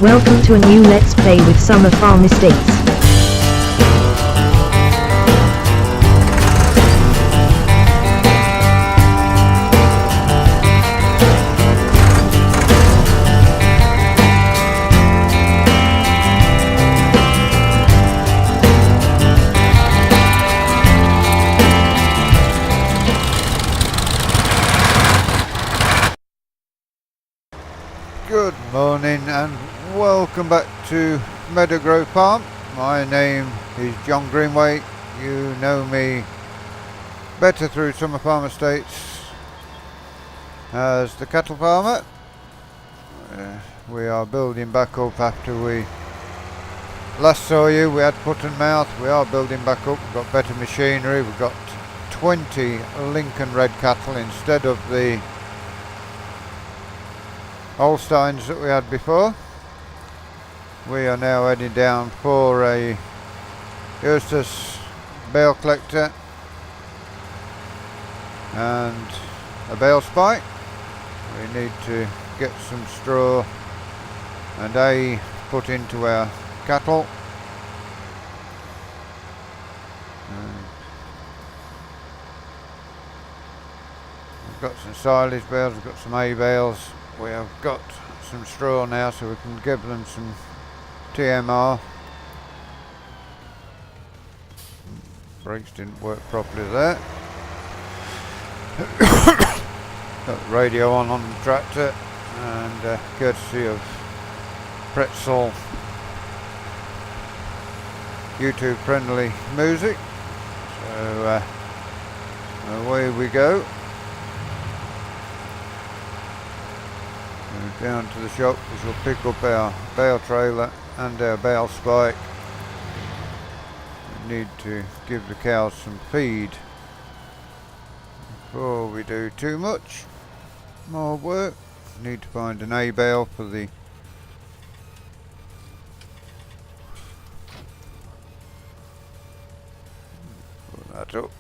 Welcome to a new Let's Play with Summer Farm Estates. Good morning and welcome back to Meadow Farm. My name is John Greenway. You know me better through Summer Farm Estates as the cattle farmer. We are building back up after we last saw you. We had foot and mouth. We are building back up. We've got better machinery. We've got 20 Lincoln red cattle instead of the Holsteins that we had before. We are now heading down for a Eustace bale collector and a bale spike. We need to get some straw and hay put into our cattle. We've got some silage bales, we've got some hay bales. We have got some straw now, so we can give them some TMR. Brakes didn't work properly there. Got the radio on the tractor, and courtesy of Pretzel YouTube friendly music. So away we go. Down to the shop, we shall pick up our bale trailer and our bale spike. We need to give the cows some feed before we do too much more work. Need to find an hay bale for the put that up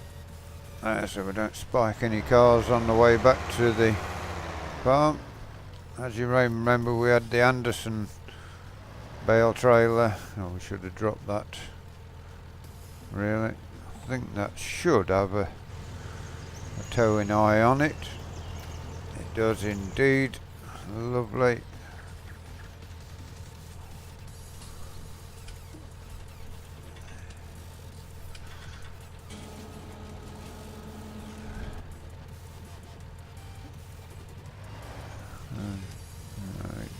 there so we don't spike any cars on the way back to the farm. As you may remember, we had the Anderson bale trailer. Oh, we should have dropped that, really. I think that should have a towing eye on it. It does indeed. Lovely.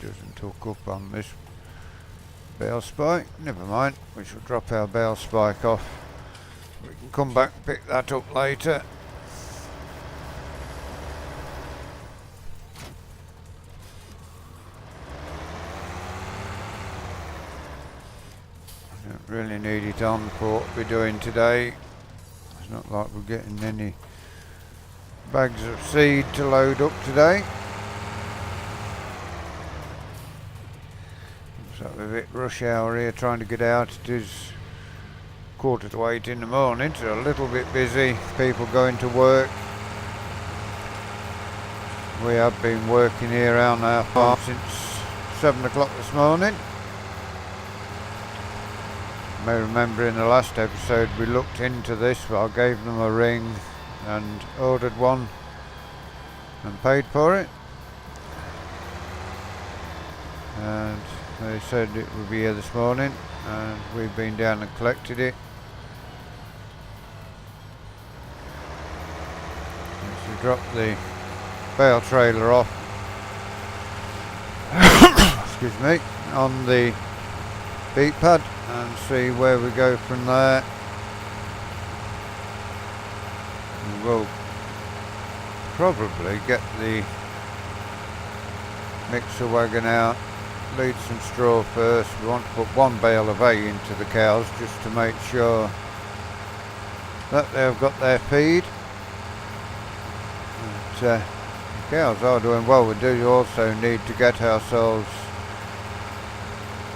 Doesn't hook up on this bale spike. Never mind, we shall drop our bale spike off. We can come back and pick that up later. I don't really need it on for what we're doing today. It's not like we're getting any bags of seed to load up today. So a bit rush hour here trying to get out. It is 7:45 in the morning, so a little bit busy. People going to work. We have been working here around our farm since 7 o'clock this morning. You may remember in the last episode we looked into this, but I gave them a ring and ordered one and paid for it. And they said it would be here this morning, and we've been down and collected it. So drop the bale trailer off excuse me, on the beat pad and see where we go from there. We'll probably get the mixer wagon out, lead some straw first. We want to put one bale of hay into the cows just to make sure that they've got their feed. But, the cows are doing well. We do also need to get ourselves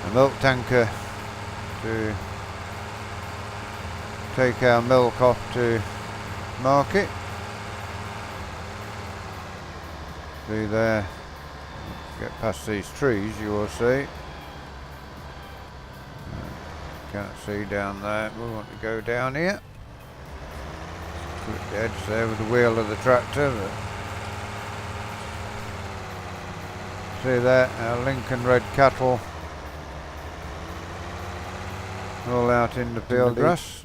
a milk tanker to take our milk off to market. See there, get past these trees, you will see can't see down there. We want to go down here. Click the edge there with the wheel of the tractor. See there, our Lincoln red cattle all out in the field grass.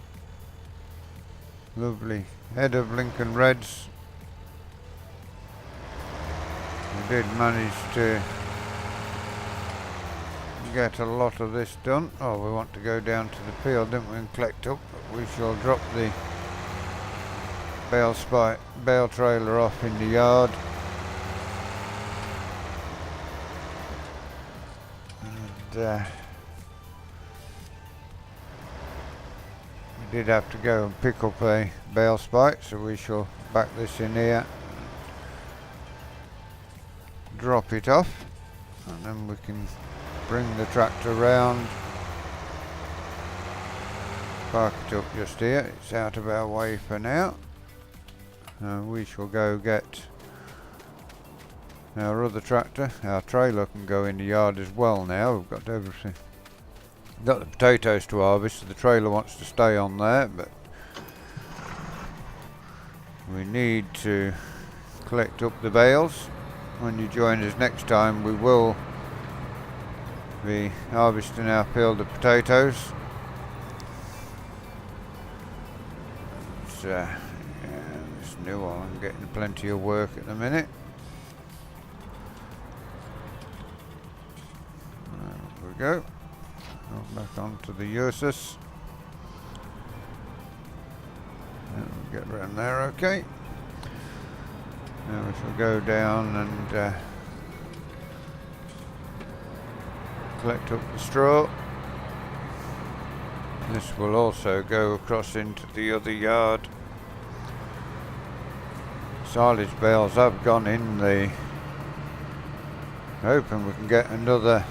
Lovely head of Lincoln Reds. We did manage to get a lot of this done. Oh, we want to go down to the field, don't we, and collect up, but we shall drop the bale trailer off in the yard. And we did have to go and pick up a bale spike, so we shall back this in here, drop it off, and then we can bring the tractor round, park it up just here. It's out of our way for now, and we shall go get our other tractor. Our trailer can go in the yard as well now. We've got everything. Got the potatoes to harvest, so the trailer wants to stay on there, but we need to collect up the bales. When you join us next time, we will be harvesting our field of potatoes. So, yeah, this new one, I'm getting plenty of work at the minute. There we go. Back onto the Ursus. Get around there, okay. Now we shall go down and collect up the straw. This will also go across into the other yard. Silage bales have gone in the... hoping we can get another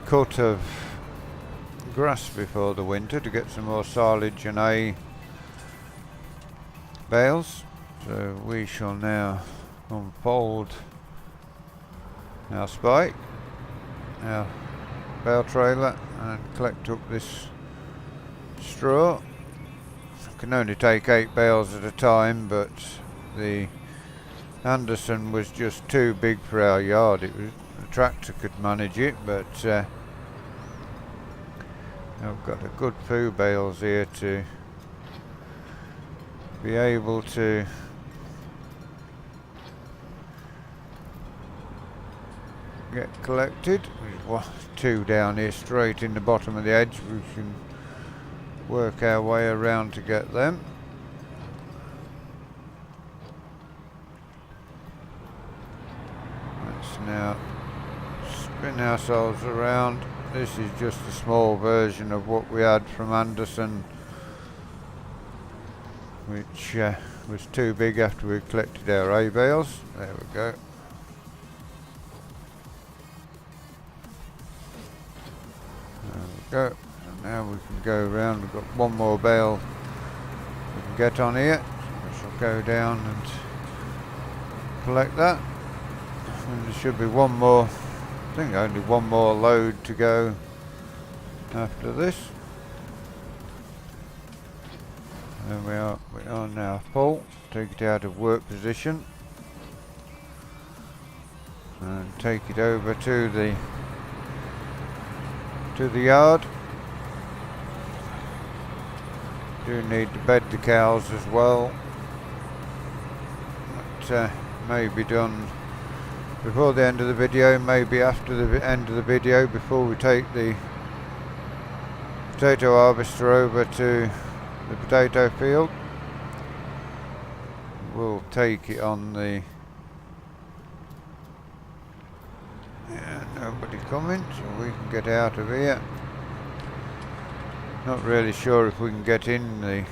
cut of grass before the winter to get some more silage and hay bales. So we shall now unfold our spike, our bale trailer, and collect up this straw. I can only take 8 bales at a time, but the Anderson was just too big for our yard. The tractor could manage it, but I've got a good few bales here to be able to get collected. There's 2 down here straight in the bottom of the edge. We can work our way around to get them. Let's now spin ourselves around. This is just a small version of what we had from Anderson, which was too big after we collected our hay bales. There we go. There we go. So now we can go around. We've got one more bale we can get on here. So we shall go down and collect that. And there should be one more, I think only one more load to go after this. There we are now full. Take it out of work position and take it over to the yard. Do need to bed the cows as well. That may be done before the end of the video, maybe after the end of the video, before we take the potato harvester over to the potato field. We'll take it on the... Yeah, nobody coming, so we can get out of here. Not really sure if we can get in the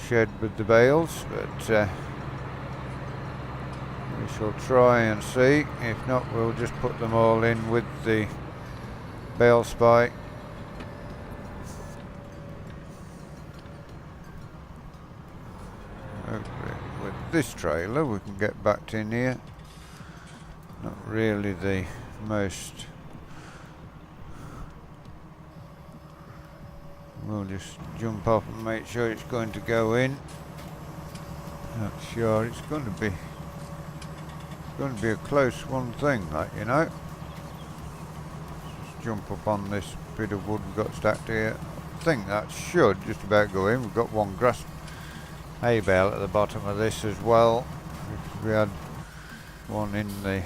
shed with the bales, but we shall try and see. If not, we'll just put them all in with the bale spike. With this trailer we can get backed in here. Not really the most We'll just jump off and make sure it's going to go in. Not sure, it's going to be a close one thing, like, you know. Just jump up on this bit of wood we've got stacked here. I think that should just about go in. We've got one grass hay bale at the bottom of this as well. If we had one in the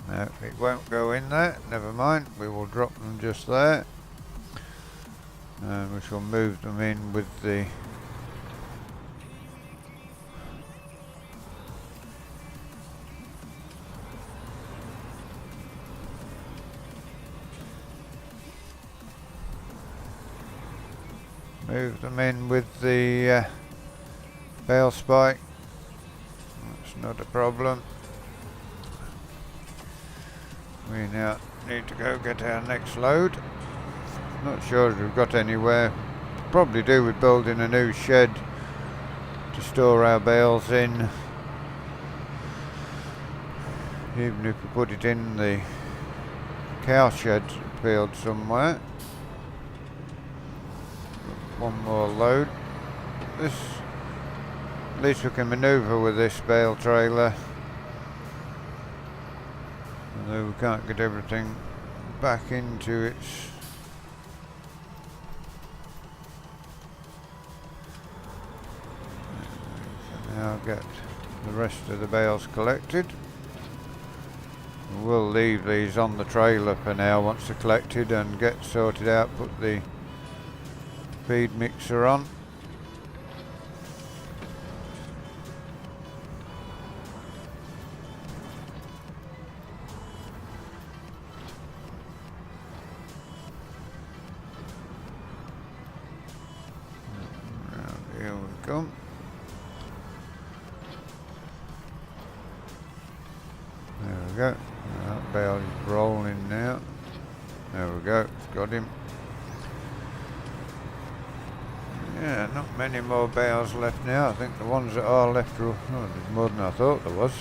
no, it won't go in there. Never mind, we will drop them just there, and we shall move them in with the bale spike. That's not a problem. We now need to go get our next load. Not sure if we've got anywhere. Probably do with building a new shed to store our bales in. Even if we put it in the cow shed field somewhere. One more load. This, at least we can manoeuvre with this bale trailer. Although we can't get everything back into its now get the rest of the bales collected. We'll leave these on the trailer for now once they're collected and get sorted out, put the feed mixer on. Here we come. There we go. That bale is rolling now. There we go. It's got him. Yeah, not many more bales left now. I think the ones that are left are there's more than I thought there was.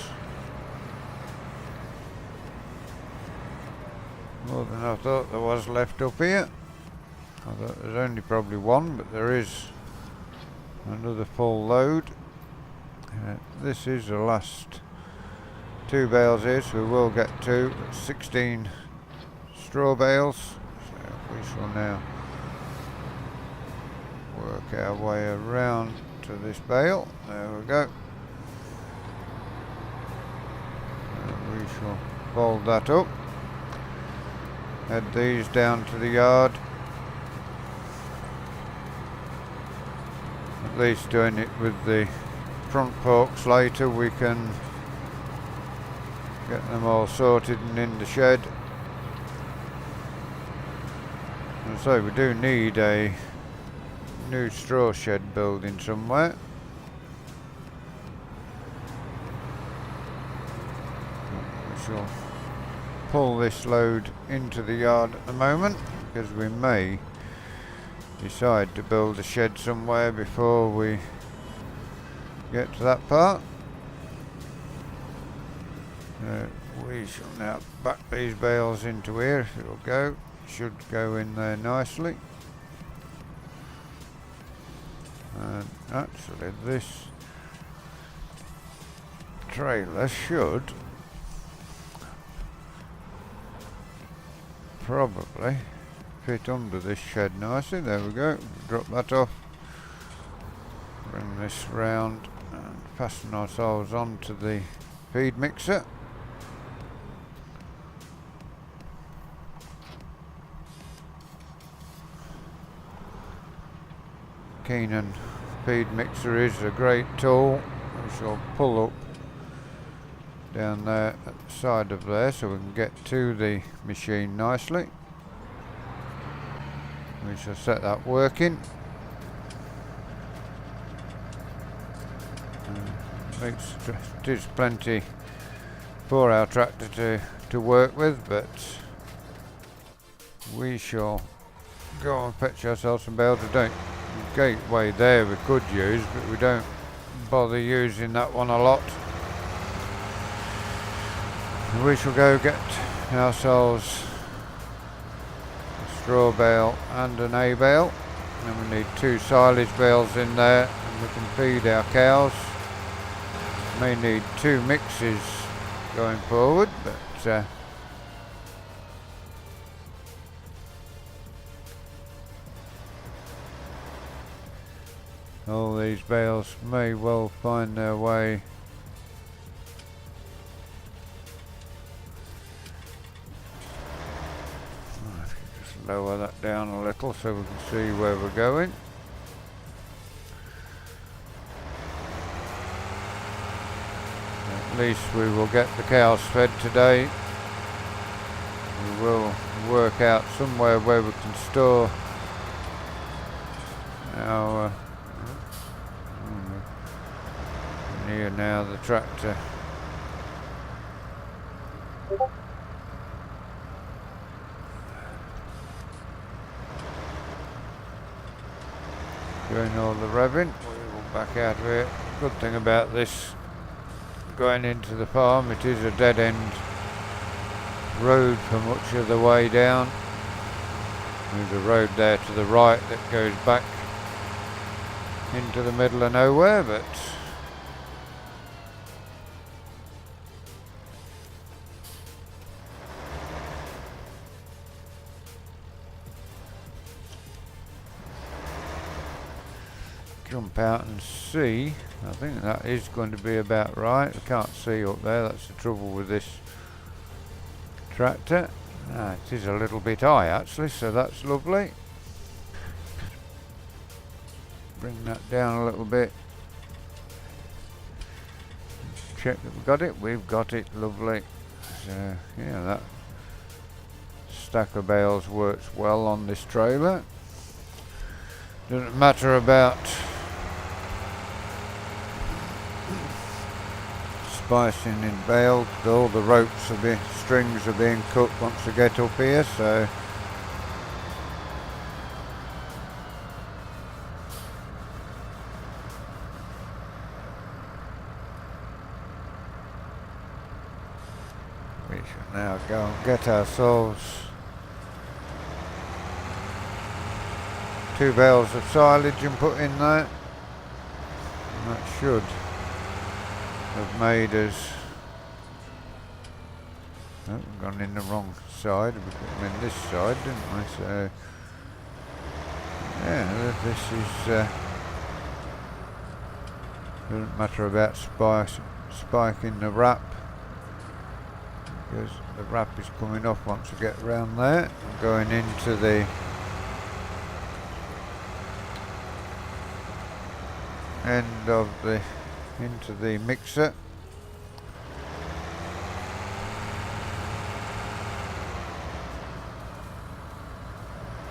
More than I thought there was left up here. I thought there's only probably one, but there is another full load. This is the last two bales here, so we will get 16 straw bales. So we shall now work our way around to this bale. There we go. And we shall fold that up. Head these down to the yard. At least doing it with the front forks later, we can get them all sorted and in the shed. And so we do need a new straw shed building somewhere. We shall pull this load into the yard at the moment because we may decide to build a shed somewhere before we get to that part. We shall now back these bales into here. If it'll go, it should go in there nicely. And actually this trailer should probably fit under this shed nicely. There we go. Drop that off. Bring this round and fasten ourselves onto the feed mixer. Keenan feed mixer is a great tool. We shall pull up down there at the side of there so we can get to the machine nicely. We shall set that working. It is plenty for our tractor to work with, but we shall go and fetch ourselves some bales. We don't gateway there we could use, but we don't bother using that one a lot. And we shall go get ourselves a straw bale and an hay bale. And we need 2 silage bales in there, and we can feed our cows. May need 2 mixes going forward, but all these bales may well find their way just lower that down a little so we can see where we're going. At least we will get the cows fed today. We will work out somewhere where we can store our near now the tractor. Doing all the revving. We will back out of here. Good thing about this going into the farm, it is a dead end road for much of the way down. There's a road there to the right that goes back into the middle of nowhere, but jump out and see. I think that is going to be about right. I can't see up there, that's the trouble with this tractor. It is a little bit high actually, so that's lovely. Bring that down a little bit. Check that we've got it. We've got it, lovely. So yeah, that stack of bales works well on this trailer. Doesn't matter about spicing in bale, all the ropes strings are being cut once we get up here, so we shall now go and get ourselves 2 bales of silage and put in there, and that should have made us, we've gone in the wrong side, we put them in this side, didn't we? So yeah, this is doesn't matter about spiking the wrap, because the wrap is coming off once we get around there and going into the end of the into the mixer.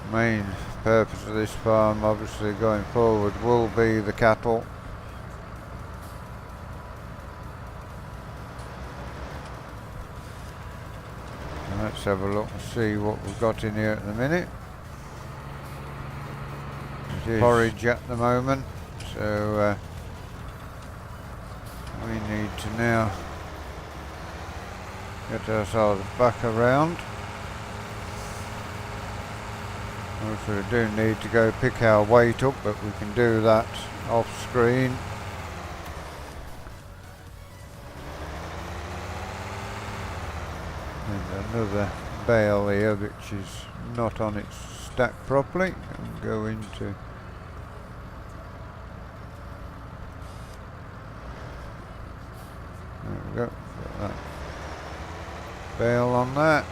Main purpose of this farm obviously going forward will be the cattle. And let's have a look and see what we've got in here at the minute. It is forage at the moment, so we need to now get ourselves back around. Also, we do need to go pick our weight up, but we can do that off screen. And another bale here which is not on its stack properly, and go into there we go, got that bale on that.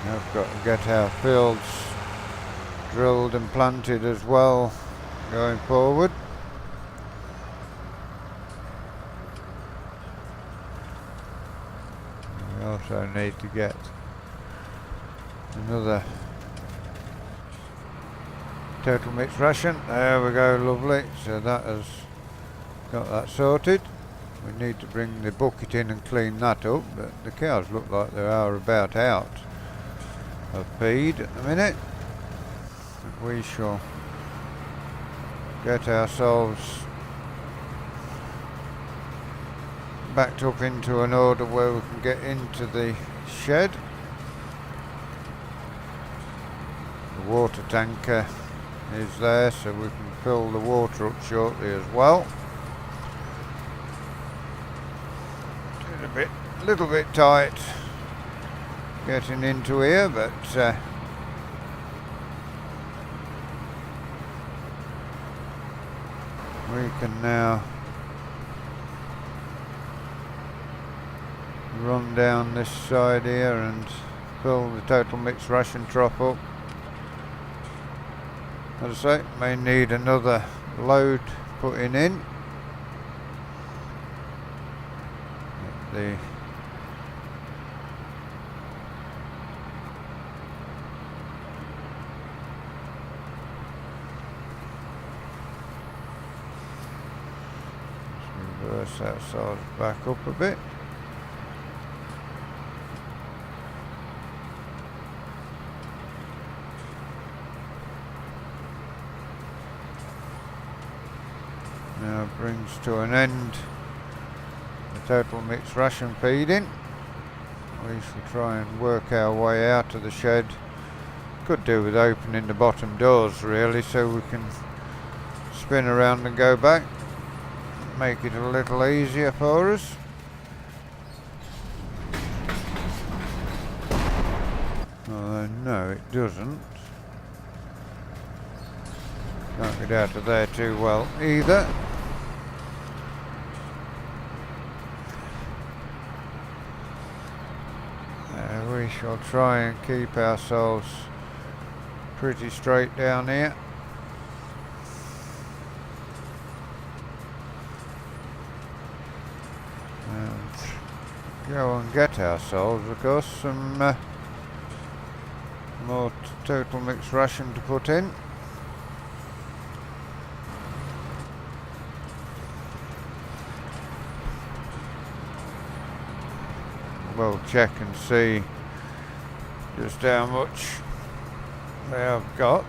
Now we've got to get our fields drilled and planted as well going forward. We also need to get another total mix ration. There we go, lovely. So that has got that sorted. We need to bring the bucket in and clean that up, but the cows look like they are about out of feed at the minute. We shall get ourselves backed up into an order where we can get into the shed. The water tanker is there, so we can fill the water up shortly as well. It's a little bit tight getting into here, but we can now run down this side here and fill the total mixed ration trough up. As I say, may need another load putting in. The reverse that side back up a bit. Now brings to an end the total mixed ration feeding. We shall try and work our way out of the shed. Could do with opening the bottom doors really, so we can spin around and go back. Make it a little easier for us. No, it doesn't. Can't get out of there too well either. We shall try and keep ourselves pretty straight down here. And go and get ourselves, of course, some more total mixed ration to put in. We'll check and see just how much they have got.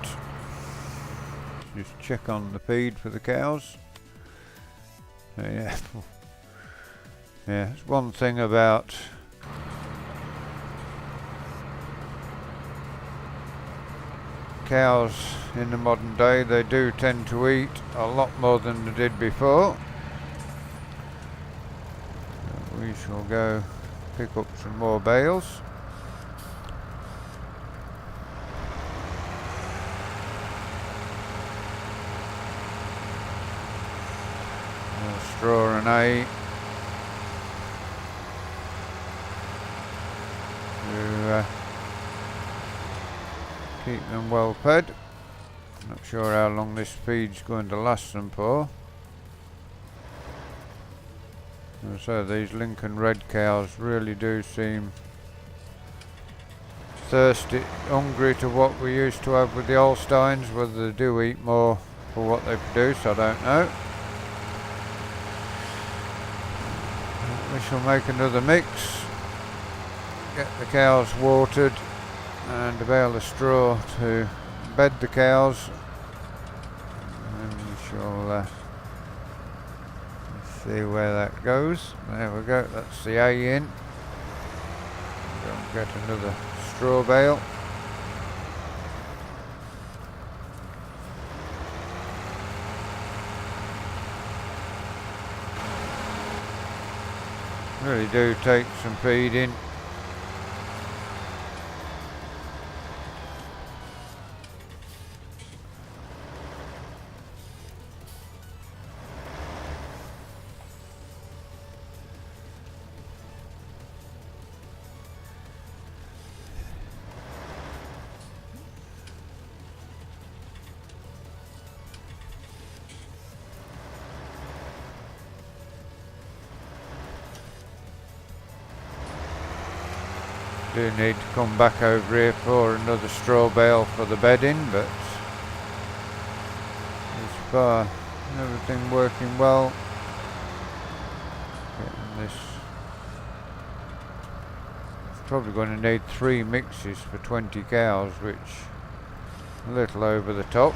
Just check on the feed for the cows. Yeah, yeah. It's one thing about cows in the modern day, they do tend to eat a lot more than they did before. We shall go pick up some more bales. More straw and hay to keep them well fed. Not sure how long this feed's going to last them for. And so these Lincoln Red cows really do seem thirsty, hungry to what we used to have with the Holsteins. Whether they do eat more for what they produce, I don't know. We shall make another mix, get the cows watered and a bale of straw to bed the cows, and we shall see where that goes. There we go, that's the hay in. Go and get another straw bale. Really do take some feeding. Do need to come back over here for another straw bale for the bedding, but as far everything working well. Getting this, probably going to need 3 mixes for 20 cows, which a little over the top.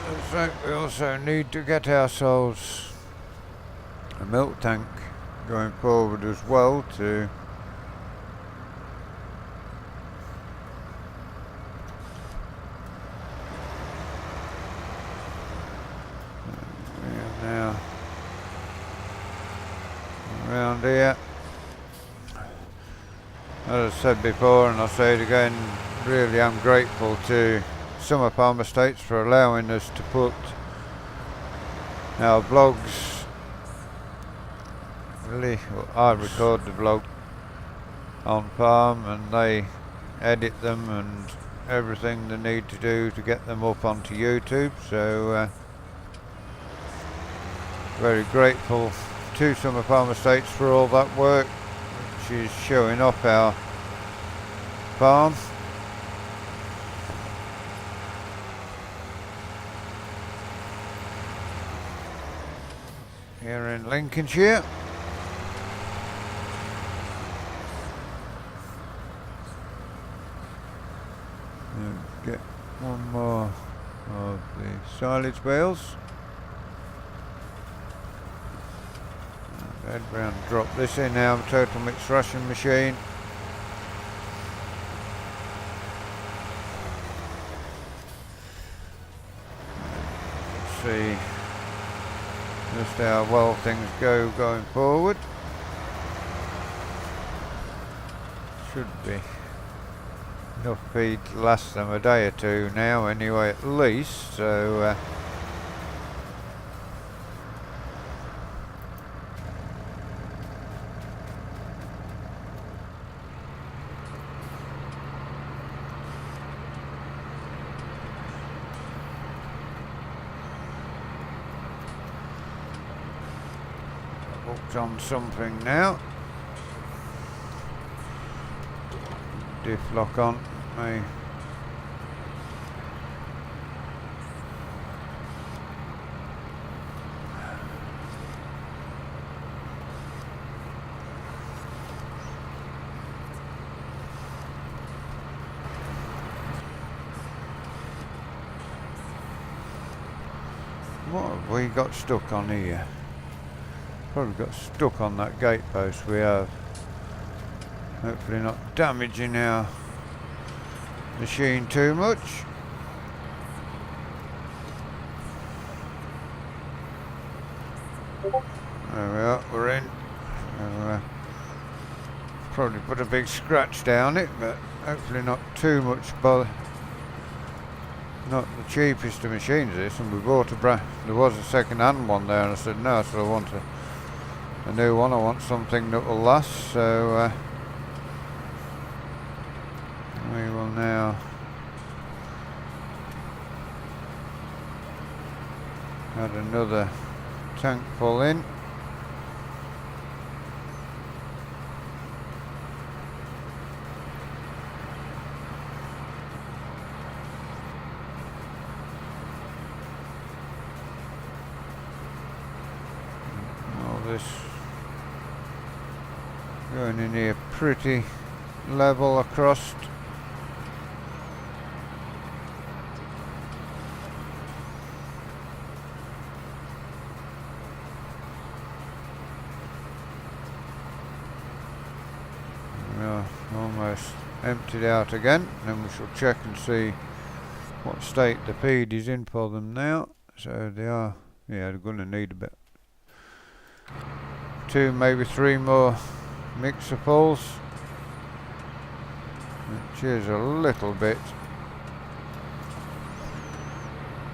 looks like we also need to get ourselves a milk tank going forward as well to now around here. As I said before, and I'll say it again, really I'm grateful to Summer Farm Estates for allowing us to put our vlogs, I record the vlog on farm and they edit them and everything they need to do to get them up onto YouTube, so very grateful to Summer Farm Estates for all that work, which is showing off our farm. Here in Lincolnshire. Get one more of the silage bales. Head round, drop this in our total mixed ration machine. Let's see just how well things go going forward. Should be enough feed to last them a day or two now anyway, at least, so hooked on something now. Diff lock on, may what have we got stuck on here? Probably got stuck on that gate post we have. Hopefully not damaging our machine too much. There we are, we're in. So, probably put a big scratch down it, but hopefully not too much bother. Not the cheapest of machines this, and we bought there was a second-hand one there, and I said no, so I want a new one. I want something that will last, so we will now add another tank full in. All this going in here pretty level across. Almost emptied out again, then we shall check and see what state the feed is in for them now. So they are, yeah, they're going to need about 2, maybe 3 more mixer fulls, which is a little bit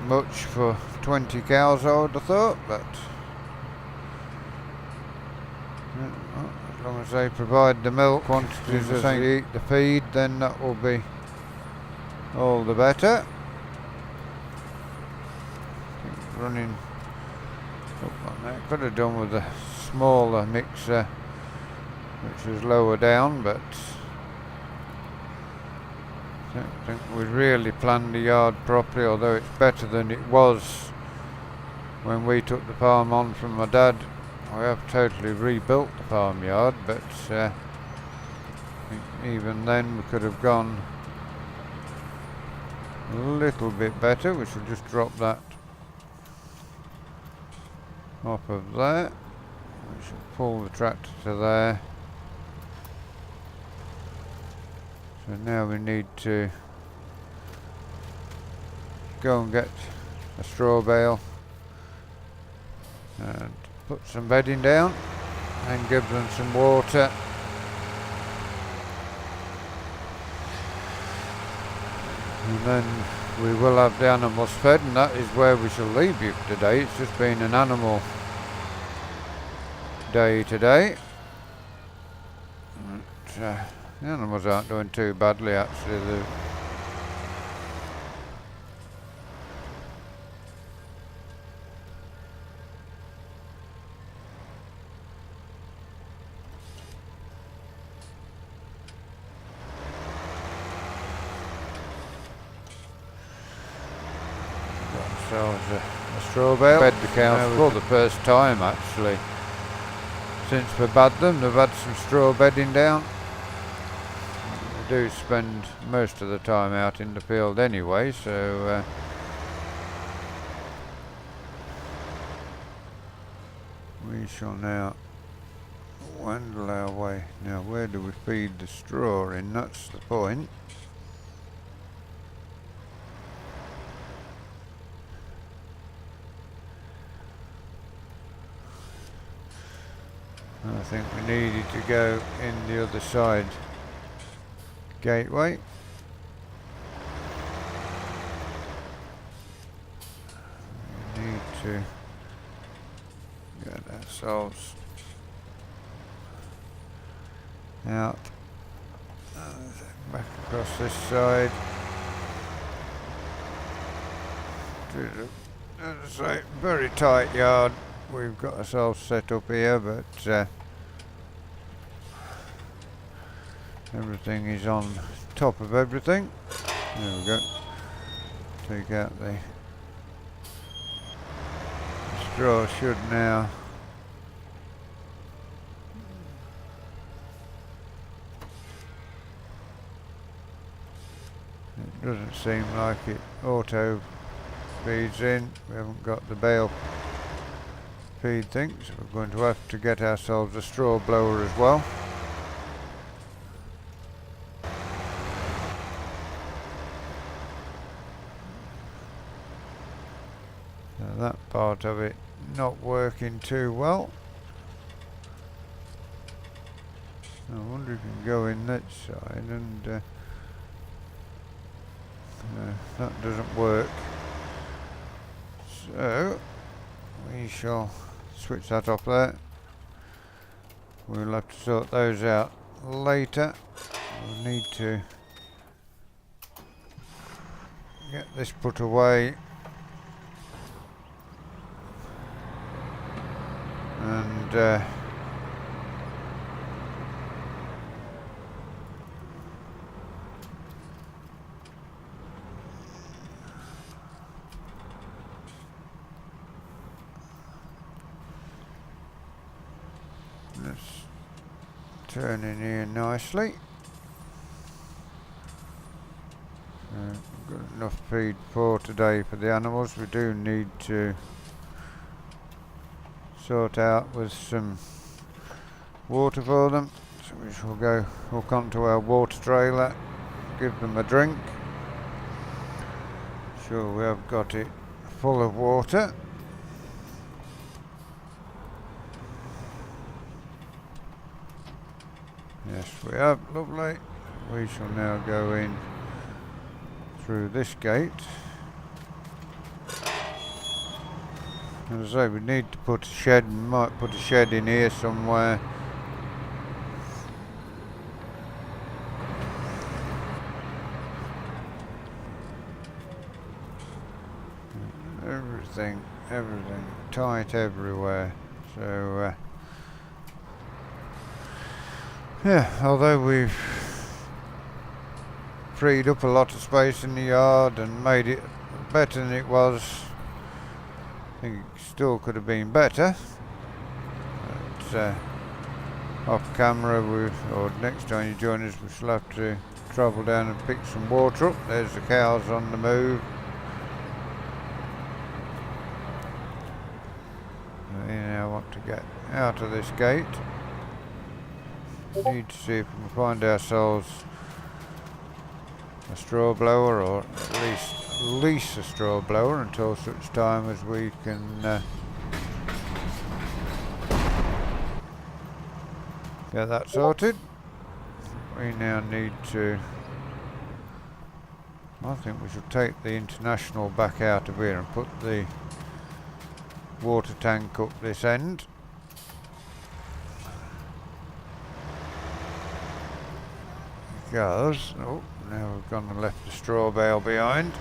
much for 20 cows, I would have thought, but as long as they provide the milk quantities as they eat the feed, then that will be all the better. Running up like that, could have done with a smaller mixer which was lower down, but I don't think we really planned the yard properly, although it's better than it was when we took the farm on from my dad. We have totally rebuilt the farmyard, but I think even then we could have gone a little bit better. We shall just drop that off of there. We shall pull the tractor to there. So now we need to go and get a straw bale and put some bedding down and give them some water. And then we will have the animals fed, and that is where we shall leave you for today. It's just been an animal day today. But, the animals aren't doing too badly actually. Ourselves a straw bale. Fed the cows for the first time actually since we bad them. They've had some straw bedding down. They do spend most of the time out in the field anyway, so we shall now wendle our way. Now where do we feed the straw in? That's the point. I think we needed to go in the other side gateway. We need to get ourselves out and back across this side. As I say, very tight yard we've got ourselves set up here, but everything is on top of everything. There we go. Take out the straw. Should now it doesn't seem like it auto feeds in. We haven't got the bale feed thing, so we're going to have to get ourselves a straw blower as well. So that part of it not working too well. I wonder if you can go in that side, and that doesn't work. So we shall switch that off there. We'll have to sort those out later. We'll need to get this put away and let's turn in here nicely. Got enough feed for today for the animals. We do need to sort out with some water for them, so we shall go hook onto our water trailer, give them a drink. Sure, we have got it full of water. Yes, we have. Lovely. We shall now go in through this gate. As I say, we need to put a shed, and might put a shed in here somewhere. Everything tight everywhere. So yeah, although we've freed up a lot of space in the yard and made it better than it was, I think it still could have been better. But off camera, or next time you join us, we shall have to travel down and pick some water up. There's the cows on the move. We now want to get out of this gate. Need to see if we can find ourselves a straw blower, or at least lease a straw blower until such time as we can get that sorted. We now need to, I think we should take the International back out of here and put the water tank up this end. Because, oh, now we've gone and left the straw bale behind.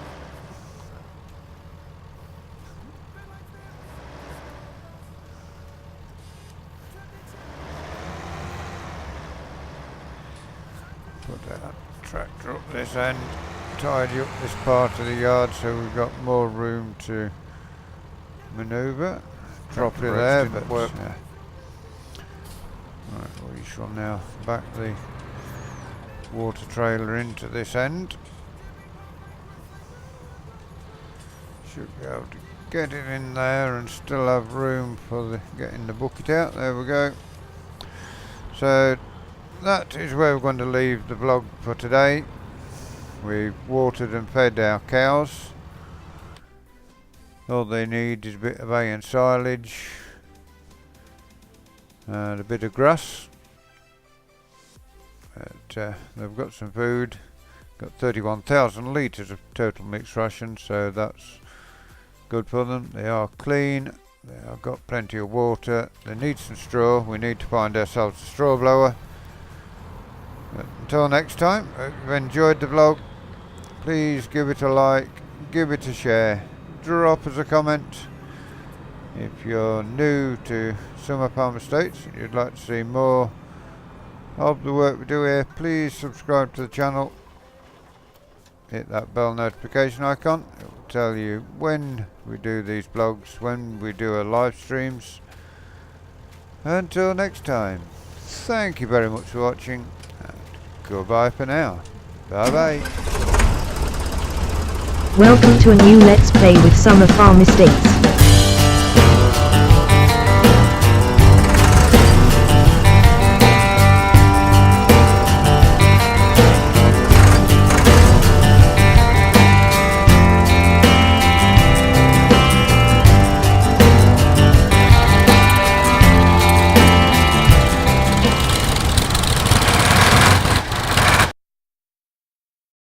Put that tractor up this end, tidy up this part of the yard so we've got more room to manoeuvre properly there, but work. Right, we shall now back the water trailer into this end. Should be able to get it in there and still have room for the getting the bucket out. There we go. So that is where we're going to leave the vlog for today. We've watered and fed our cows. All they need is a bit of hay and silage and a bit of grass. But, they've got some food, got 31,000 litres of total mixed ration, so that's good for them. They are clean, they have got plenty of water, they need some straw. We need to find ourselves a straw blower. But until next time, if you've enjoyed the vlog, please give it a like, give it a share, drop us a comment. If you're new to Summer Farm Estates and you'd like to see more of the work we do here, please subscribe to the channel, hit that bell notification icon. It will tell you when we do these vlogs, when we do our live streams. Until next time, thank you very much for watching, and goodbye for now. Bye bye. Welcome to a new Let's Play with Summer Farm Estates.